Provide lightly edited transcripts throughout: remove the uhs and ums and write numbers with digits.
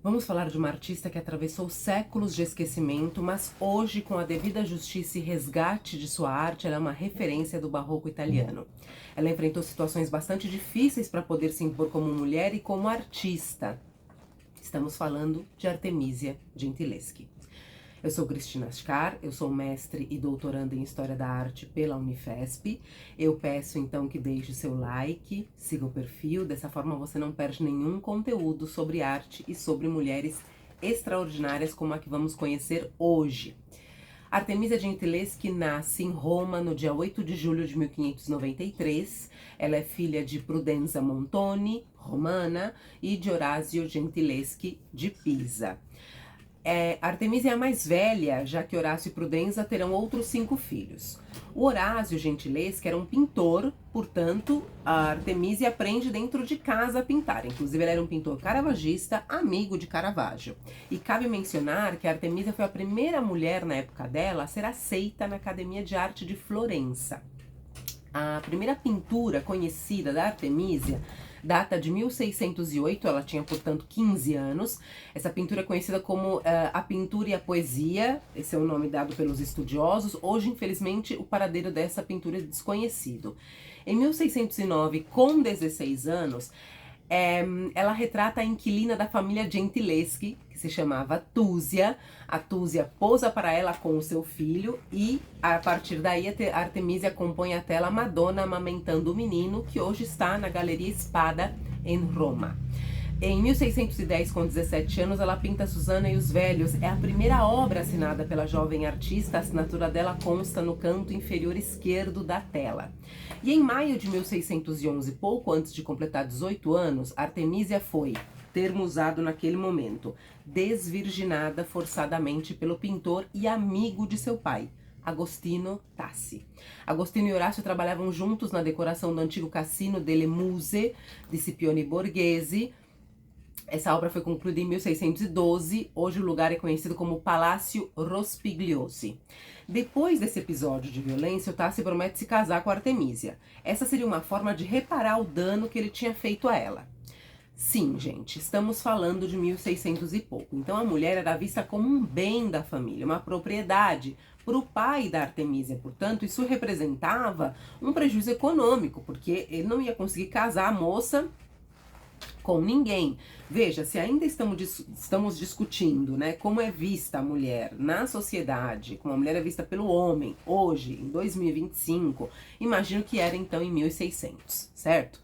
Vamos falar de uma artista que atravessou séculos de esquecimento, mas hoje, com a devida justiça e resgate de sua arte, ela é uma referência do barroco italiano. Ela enfrentou situações bastante difíceis para poder se impor como mulher e como artista. Estamos falando de Artemisia Gentileschi. Eu sou Cristina Ascar, eu sou mestre e doutoranda em História da Arte pela Unifesp. Eu peço então que deixe seu like, siga o perfil, dessa forma você não perde nenhum conteúdo sobre arte e sobre mulheres extraordinárias como a que vamos conhecer hoje. Artemisia Gentileschi nasce em Roma no dia 8 de julho de 1593. Ela é filha de Prudenza Montoni, romana, e de Orazio Gentileschi, de Pisa. Artemisia é a mais velha, já que Horácio e Prudenza terão outros 5 filhos. O Orazio Gentileschi era um pintor, portanto, a Artemisia aprende dentro de casa a pintar. Inclusive, ele era um pintor caravagista, amigo de Caravaggio. E cabe mencionar que a Artemisia foi a primeira mulher na época dela a ser aceita na Academia de Arte de Florença. A primeira pintura conhecida da Artemisia data de 1608, ela tinha, portanto, 15 anos. Essa pintura é conhecida como a pintura e a poesia, esse é o nome dado pelos estudiosos. Hoje, infelizmente, o paradeiro dessa pintura é desconhecido. Em 1609, com 16 anos, ela retrata a inquilina da família Gentileschi, que se chamava Túzia. A Túzia posa para ela com o seu filho e, a partir daí, a Artemisia compõe a tela Madonna amamentando o menino, que hoje está na Galeria Spada, em Roma. Em 1610, com 17 anos, ela pinta Susana e os Velhos. É a primeira obra assinada pela jovem artista. A assinatura dela consta no canto inferior esquerdo da tela. E em maio de 1611, pouco antes de completar 18 anos, Artemisia foi, termo usado naquele momento, desvirginada forçadamente pelo pintor e amigo de seu pai, Agostino Tassi. Agostino e Horácio trabalhavam juntos na decoração do antigo Cassino delle Muse, de Scipione Borghese. Essa obra foi concluída em 1612, hoje o lugar é conhecido como Palácio Rospigliosi. Depois desse episódio de violência, o Tassi promete se casar com a Artemisia. Essa seria uma forma de reparar o dano que ele tinha feito a ela. Sim, gente, estamos falando de 1600 e pouco. Então a mulher era vista como um bem da família, uma propriedade para o pai da Artemisia. Portanto, isso representava um prejuízo econômico, porque ele não ia conseguir casar a moça com ninguém. Veja, se ainda estamos discutindo, né, como é vista a mulher na sociedade, como a mulher é vista pelo homem hoje, em 2025, imagino que era então em 1600, certo?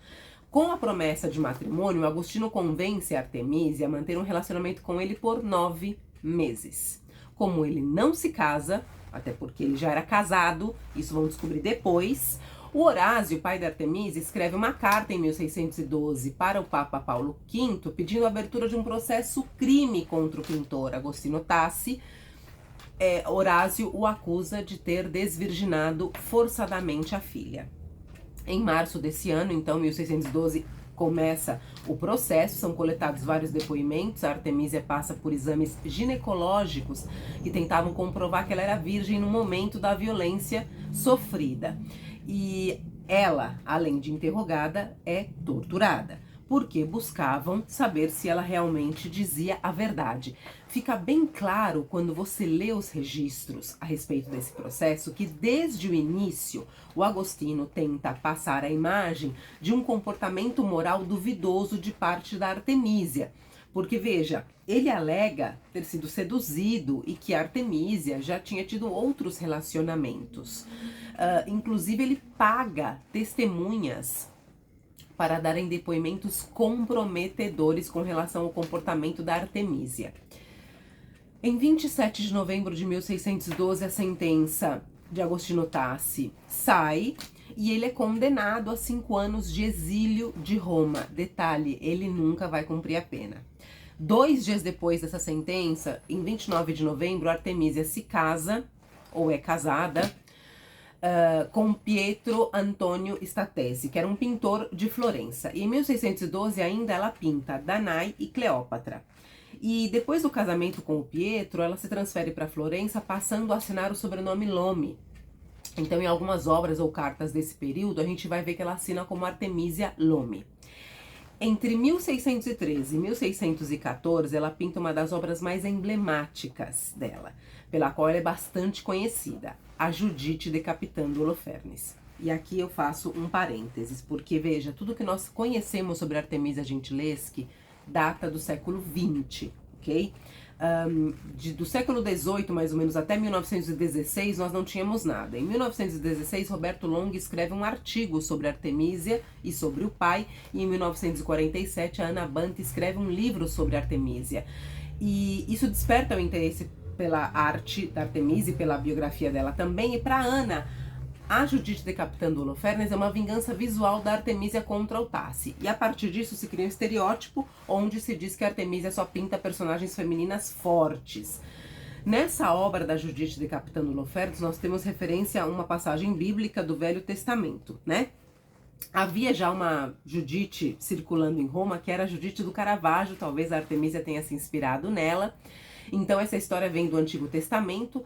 Com a promessa de matrimônio, Agostino convence a Artemisia a manter um relacionamento com ele por 9 meses. Como ele não se casa, até porque ele já era casado, isso vamos descobrir depois, o Horácio, pai da Artemisia, escreve uma carta em 1612 para o Papa Paulo V, pedindo a abertura de um processo crime contra o pintor Agostino Tassi. Horácio o acusa de ter desvirginado forçadamente a filha. Em março desse ano, então, 1612, começa o processo, são coletados vários depoimentos. A Artemisia passa por exames ginecológicos que tentavam comprovar que ela era virgem no momento da violência sofrida. E ela, além de interrogada, é torturada, porque buscavam saber se ela realmente dizia a verdade. Fica bem claro quando você lê os registros a respeito desse processo que desde o início o Agostino tenta passar a imagem de um comportamento moral duvidoso de parte da Artemisia. Porque, veja, ele alega ter sido seduzido e que a Artemisia já tinha tido outros relacionamentos. Inclusive, ele paga testemunhas para darem depoimentos comprometedores com relação ao comportamento da Artemisia. Em 27 de novembro de 1612, a sentença de Agostino Tassi sai e ele é condenado a 5 anos de exílio de Roma. Detalhe, ele nunca vai cumprir a pena. 2 dias depois dessa sentença, em 29 de novembro, Artemisia se casa, ou é casada, com Pietro Antonio Statesi, que era um pintor de Florença. E em 1612 ainda ela pinta Danae e Cleópatra. E depois do casamento com o Pietro, ela se transfere para Florença, passando a assinar o sobrenome Lomi. Então, em algumas obras ou cartas desse período, a gente vai ver que ela assina como Artemisia Lomi. Entre 1613 e 1614, ela pinta uma das obras mais emblemáticas dela, pela qual ela é bastante conhecida, a Judite decapitando Holofernes. E aqui eu faço um parênteses, porque veja, tudo que nós conhecemos sobre Artemisia Gentileschi data do século XX, ok? Do século XVIII, mais ou menos, até 1916, nós não tínhamos nada. Em 1916, Roberto Long escreve um artigo sobre Artemisia e sobre o pai, e em 1947, a Ana Banta escreve um livro sobre Artemisia. E isso desperta o interesse pela arte da Artemisia e pela biografia dela também, e para Ana, a Judite decapitando Holofernes é uma vingança visual da Artemisia contra o Tassi. E a partir disso se cria um estereótipo onde se diz que a Artemisia só pinta personagens femininas fortes. Nessa obra da Judite decapitando Holofernes, nós temos referência a uma passagem bíblica do Velho Testamento, né? Havia já uma Judite circulando em Roma, que era a Judite do Caravaggio, talvez a Artemisia tenha se inspirado nela. Então essa história vem do Antigo Testamento.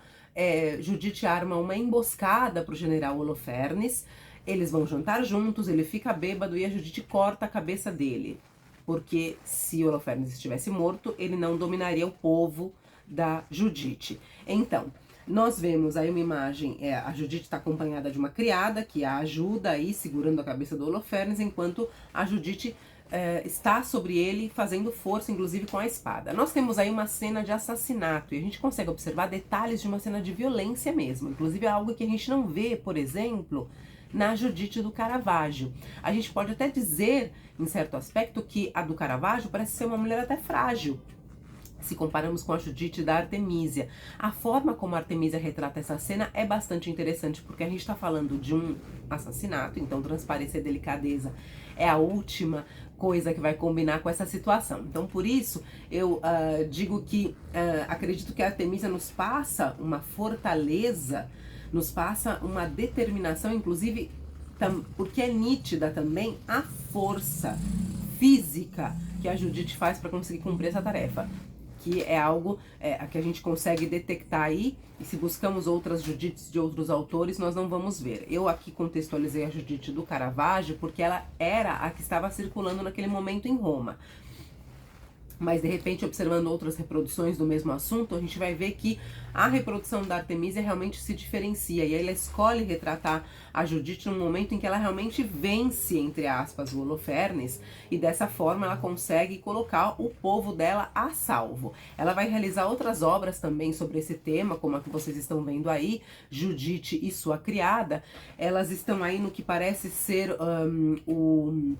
Judite arma uma emboscada para o general Holofernes, eles vão jantar juntos, ele fica bêbado e a Judite corta a cabeça dele, porque se Holofernes estivesse morto, ele não dominaria o povo da Judite. Então, nós vemos aí uma imagem, a Judite está acompanhada de uma criada que a ajuda aí segurando a cabeça do Holofernes, enquanto a Judite está sobre ele fazendo força, inclusive com a espada. Nós temos aí uma cena de assassinato e a gente consegue observar detalhes de uma cena de violência mesmo, inclusive algo que a gente não vê, por exemplo, na Judite do Caravaggio. A gente pode até dizer, em certo aspecto, que a do Caravaggio parece ser uma mulher até frágil, se comparamos com a Judite da Artemisia. A forma como a Artemisia retrata essa cena é bastante interessante, porque a gente está falando de um assassinato, então transparência e delicadeza é a última coisa que vai combinar com essa situação. Então, por isso, eu digo que acredito que a Artemisia nos passa uma fortaleza, nos passa uma determinação, inclusive, porque é nítida também a força física que a Judite faz para conseguir cumprir essa tarefa, que é algo que a gente consegue detectar aí, e se buscamos outras Judites de outros autores, nós não vamos ver. Eu aqui contextualizei a Judite do Caravaggio, porque ela era a que estava circulando naquele momento em Roma. Mas, de repente, observando outras reproduções do mesmo assunto, a gente vai ver que a reprodução da Artemisia realmente se diferencia. E aí ela escolhe retratar a Judite num momento em que ela realmente vence, entre aspas, o Holofernes. E dessa forma ela consegue colocar o povo dela a salvo. Ela vai realizar outras obras também sobre esse tema, como a que vocês estão vendo aí, Judite e sua criada. Elas estão aí no que parece ser o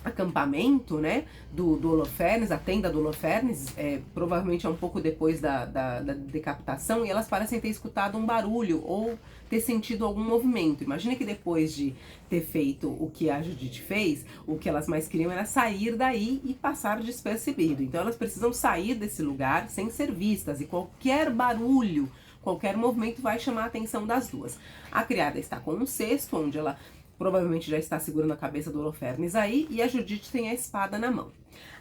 acampamento, né, do Holofernes, a tenda do Holofernes, provavelmente é um pouco depois da decapitação, e elas parecem ter escutado um barulho ou ter sentido algum movimento. Imagina que depois de ter feito o que a Judite fez, o que elas mais queriam era sair daí e passar despercebido. Então elas precisam sair desse lugar sem ser vistas, e qualquer barulho, qualquer movimento vai chamar a atenção das duas. A criada está com um cesto, onde ela provavelmente já está segurando a cabeça do Holofernes aí, e a Judite tem a espada na mão.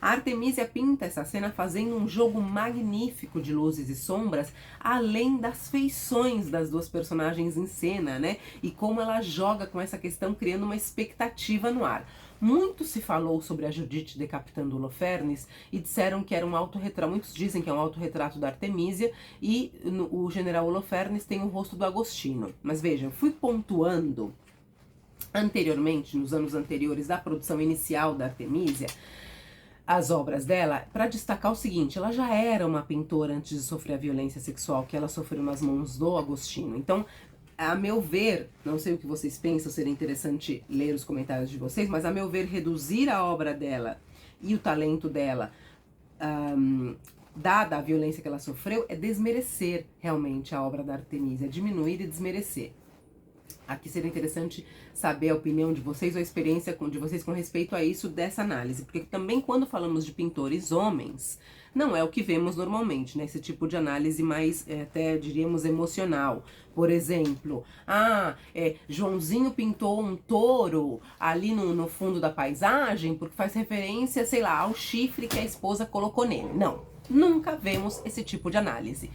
A Artemisia pinta essa cena fazendo um jogo magnífico de luzes e sombras, além das feições das duas personagens em cena, né? E como ela joga com essa questão, criando uma expectativa no ar. Muito se falou sobre a Judite decapitando Holofernes e disseram que era um autorretrato, muitos dizem que é um autorretrato da Artemisia, e o general Holofernes tem o rosto do Agostino. Mas vejam, eu fui pontuando anteriormente, nos anos anteriores da produção inicial da Artemisia, as obras dela, para destacar o seguinte: ela já era uma pintora antes de sofrer a violência sexual que ela sofreu nas mãos do Agostino. Então, a meu ver, não sei o que vocês pensam, seria interessante ler os comentários de vocês, mas a meu ver, reduzir a obra dela e o talento dela, dada a violência que ela sofreu, é desmerecer realmente a obra da Artemisia, é diminuir e desmerecer. Aqui seria interessante saber a opinião de vocês ou a experiência de vocês com respeito a isso dessa análise, porque também quando falamos de pintores homens, não é o que vemos normalmente, né? Esse tipo de análise mais, até diríamos, emocional. Por exemplo, Joãozinho pintou um touro ali no fundo da paisagem porque faz referência, sei lá, ao chifre que a esposa colocou nele. Não, nunca vemos esse tipo de análise.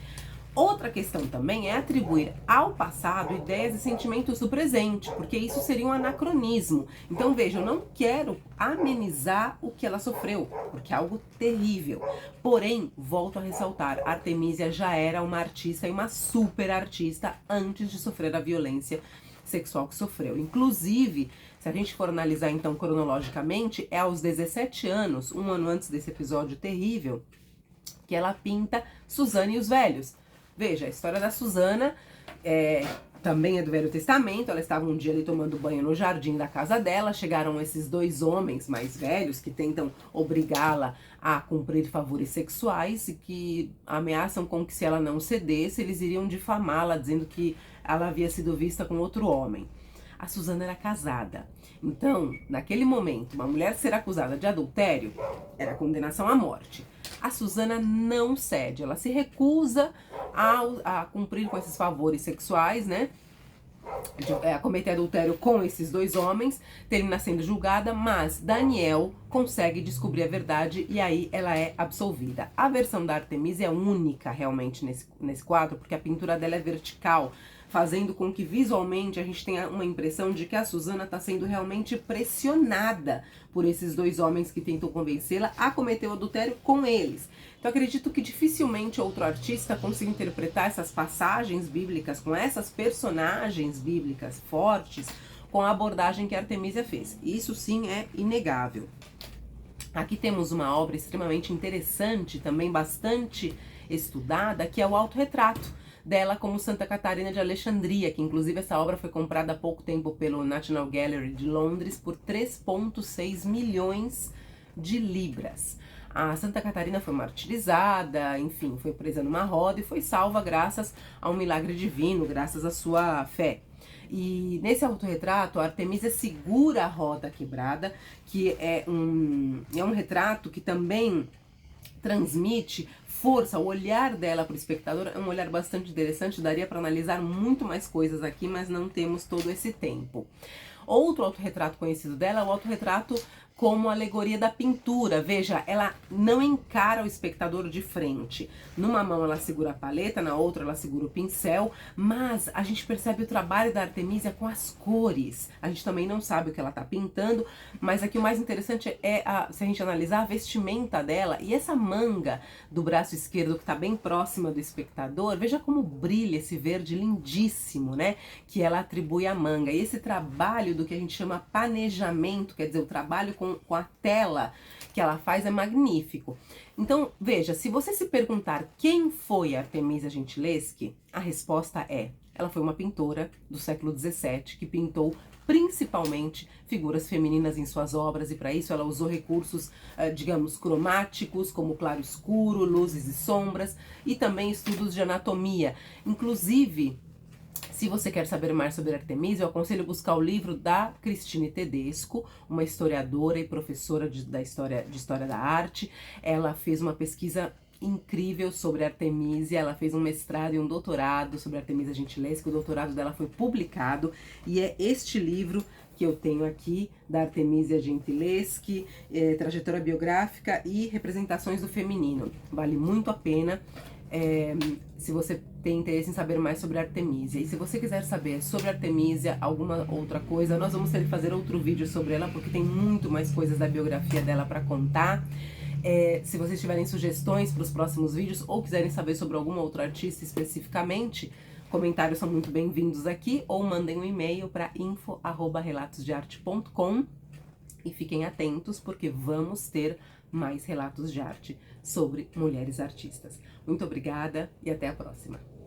Outra questão também é atribuir ao passado ideias e sentimentos do presente, porque isso seria um anacronismo. Então veja, eu não quero amenizar o que ela sofreu, porque é algo terrível. Porém, volto a ressaltar, Artemisia já era uma artista e uma super artista antes de sofrer a violência sexual que sofreu. Inclusive, se a gente for analisar então cronologicamente, é aos 17 anos, um ano antes desse episódio terrível, que ela pinta Susana e os Velhos. Veja, a história da Susana também é do Velho Testamento. Ela estava um dia ali tomando banho no jardim da casa dela. Chegaram esses dois homens mais velhos que tentam obrigá-la a cumprir favores sexuais e que ameaçam com que, se ela não cedesse, eles iriam difamá-la, dizendo que ela havia sido vista com outro homem. A Susana era casada. Então, naquele momento, uma mulher ser acusada de adultério era condenação à morte. A Susana não cede, ela se recusa a cumprir com esses favores sexuais, né? A cometer adultério com esses dois homens, termina sendo julgada, mas Daniel consegue descobrir a verdade e aí ela é absolvida. A versão da Artemisia é única realmente nesse quadro, porque a pintura dela é vertical, fazendo com que visualmente a gente tenha uma impressão de que a Susana está sendo realmente pressionada por esses dois homens que tentam convencê-la a cometer o adultério com eles. Então acredito que dificilmente outro artista consiga interpretar essas passagens bíblicas com essas personagens bíblicas fortes com a abordagem que a Artemisia fez. Isso sim é inegável. Aqui temos uma obra extremamente interessante, também bastante estudada, que é o autorretrato dela como Santa Catarina de Alexandria, que inclusive essa obra foi comprada há pouco tempo pelo National Gallery de Londres por 3,6 milhões de libras. A Santa Catarina foi martirizada, enfim, foi presa numa roda e foi salva graças a um milagre divino, graças à sua fé. E nesse autorretrato, a Artemisia segura a roda quebrada, que é um retrato que também transmite força. O olhar dela para o espectador é um olhar bastante interessante, daria para analisar muito mais coisas aqui, mas não temos todo esse tempo. Outro autorretrato conhecido dela é o autorretrato como alegoria da pintura. Veja, ela não encara o espectador de frente. Numa mão ela segura a paleta, na outra ela segura o pincel, mas a gente percebe o trabalho da Artemisia com as cores. A gente também não sabe o que ela está pintando, mas aqui o mais interessante é, se a gente analisar a vestimenta dela e essa manga do braço esquerdo que está bem próxima do espectador. Veja como brilha esse verde lindíssimo, né? Que ela atribui à manga. E esse trabalho do que a gente chama panejamento, quer dizer, o trabalho com a tela que ela faz é magnífico. Então, veja, se você se perguntar quem foi Artemisia Gentileschi, a resposta é: ela foi uma pintora do século XVII que pintou principalmente figuras femininas em suas obras, e para isso ela usou recursos, digamos, cromáticos, como claro escuro, luzes e sombras, e também estudos de anatomia. Inclusive, se você quer saber mais sobre Artemisia, eu aconselho buscar o livro da Cristine Tedesco, uma historiadora e professora de História da Arte. Ela fez uma pesquisa incrível sobre Artemisia, ela fez um mestrado e um doutorado sobre Artemisia Gentileschi. O doutorado dela foi publicado e é este livro que eu tenho aqui, da Artemisia Gentileschi, trajetória biográfica e representações do feminino. Vale muito a pena. Se você tem interesse em saber mais sobre Artemisia. E se você quiser saber sobre Artemisia, alguma outra coisa, nós vamos ter que fazer outro vídeo sobre ela, porque tem muito mais coisas da biografia dela para contar. Se vocês tiverem sugestões para os próximos vídeos ou quiserem saber sobre alguma outra artista especificamente, comentários são muito bem-vindos aqui, ou mandem um e-mail para info@relatosdearte.com e fiquem atentos, porque vamos ter mais relatos de arte sobre mulheres artistas. Muito obrigada e até a próxima!